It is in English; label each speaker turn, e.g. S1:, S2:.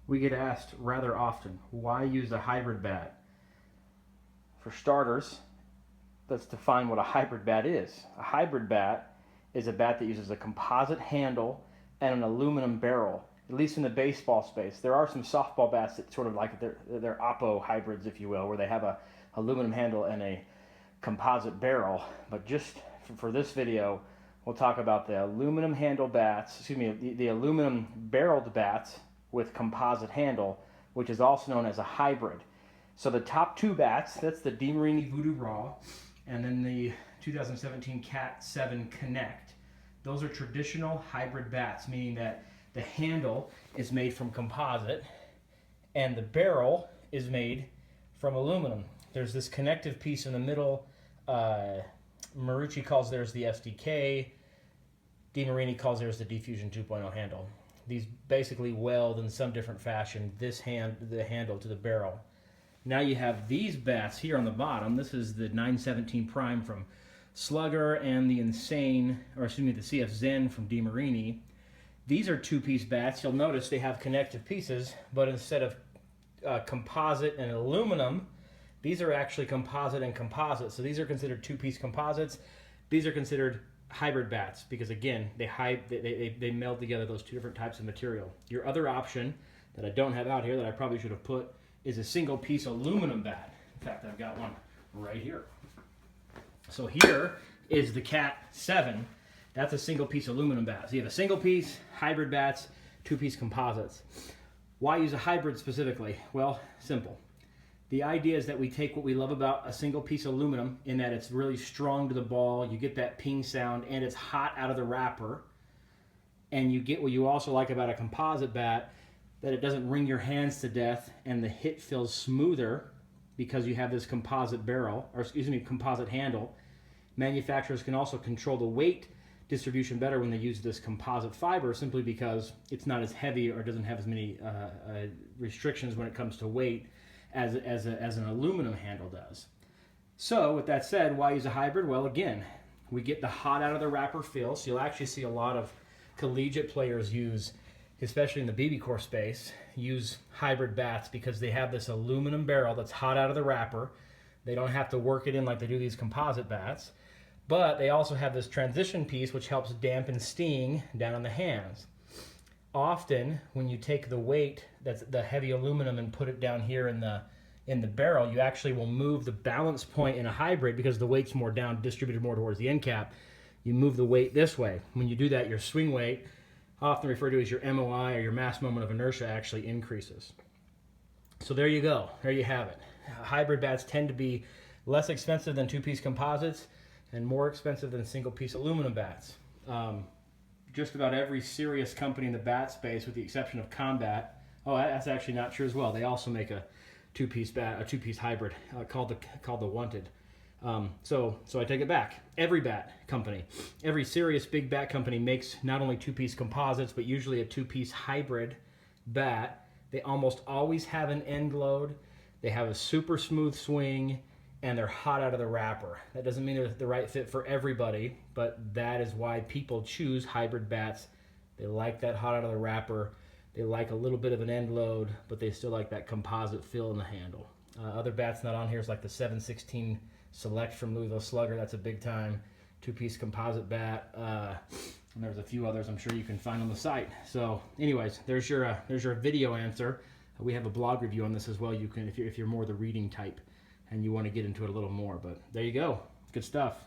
S1: We get asked rather often, why use a hybrid bat? For starters, let's define what a hybrid bat is. A hybrid bat is a bat that uses a composite handle and an aluminum barrel, at least in the baseball space. There are some softball bats that sort of like they're Oppo hybrids, if you will, where they have a aluminum handle and a composite barrel. But just for this video, we'll talk about the aluminum handle bats, the aluminum barreled bats with composite handle, which is also known as a hybrid. So the top two bats, that's the DeMarini Voodoo Raw, and then the 2017 Cat 7 Connect. Those are traditional hybrid bats, meaning that the handle is made from composite and the barrel is made from aluminum. There's this connective piece in the middle. Marucci calls theirs the SDK. DeMarini calls theirs the Diffusion 2.0 handle. These basically weld in some different fashion the handle to the barrel. Now you have these bats here on the bottom. This is the 917 Prime from Slugger and the CF Zen from DeMarini. These are two-piece bats. You'll notice they have connective pieces, but instead of composite and aluminum, these are actually composite and composite. So these are considered two-piece composites. These are considered hybrid bats because, again, they meld together those two different types of material. Your other option that I don't have out here that I probably should have put is a single-piece aluminum bat. In fact, I've got one right here. So here is the Cat 7. That's a single-piece aluminum bat. So you have a single-piece, hybrid bats, two-piece composites. Why use a hybrid specifically? Well, simple. The idea is that we take what we love about a single-piece aluminum in that it's really strong to the ball, you get that ping sound, and it's hot out of the wrapper. And you get what you also like about a composite bat, that it doesn't wring your hands to death and the hit feels smoother because you have this composite composite handle. Manufacturers can also control the weight distribution better when they use this composite fiber simply because it's not as heavy or doesn't have as many restrictions when it comes to weight as an aluminum handle does. So with that said, why use a hybrid? Well, again, we get the hot out of the wrapper feel. So you'll actually see a lot of collegiate players use, especially in the BBCOR space, use hybrid bats because they have this aluminum barrel that's hot out of the wrapper. They don't have to work it in like they do these composite bats, but they also have this transition piece which helps dampen sting down on the hands. Often, when you take the weight, that's the heavy aluminum, and put it down here in the barrel, you actually will move the balance point in a hybrid because the weight's more down, distributed more towards the end cap. You move the weight this way. When you do that, your swing weight, often referred to as your MOI or your mass moment of inertia, actually increases. So there you go. There you have it. Hybrid bats tend to be less expensive than two-piece composites and more expensive than single-piece aluminum bats. Just about every serious company in the bat space, with the exception of Combat, that's actually not true as well. They also make a two-piece hybrid called the Wanted. So I take it back. Every bat company, every serious big bat company makes not only two-piece composites, but usually a two-piece hybrid bat. They almost always have an end load. They have a super smooth swing, and they're hot out of the wrapper. That doesn't mean they're the right fit for everybody, but that is why people choose hybrid bats. They like that hot out of the wrapper. They like a little bit of an end load, but they still like that composite feel in the handle. Other bats not on here is like the 716 Select from Louisville Slugger. That's a big time two-piece composite bat. And there's a few others I'm sure you can find on the site. So anyways, there's your video answer. We have a blog review on this as well. You can, if you're more the reading type and you want to get into it a little more. But there you go. Good stuff.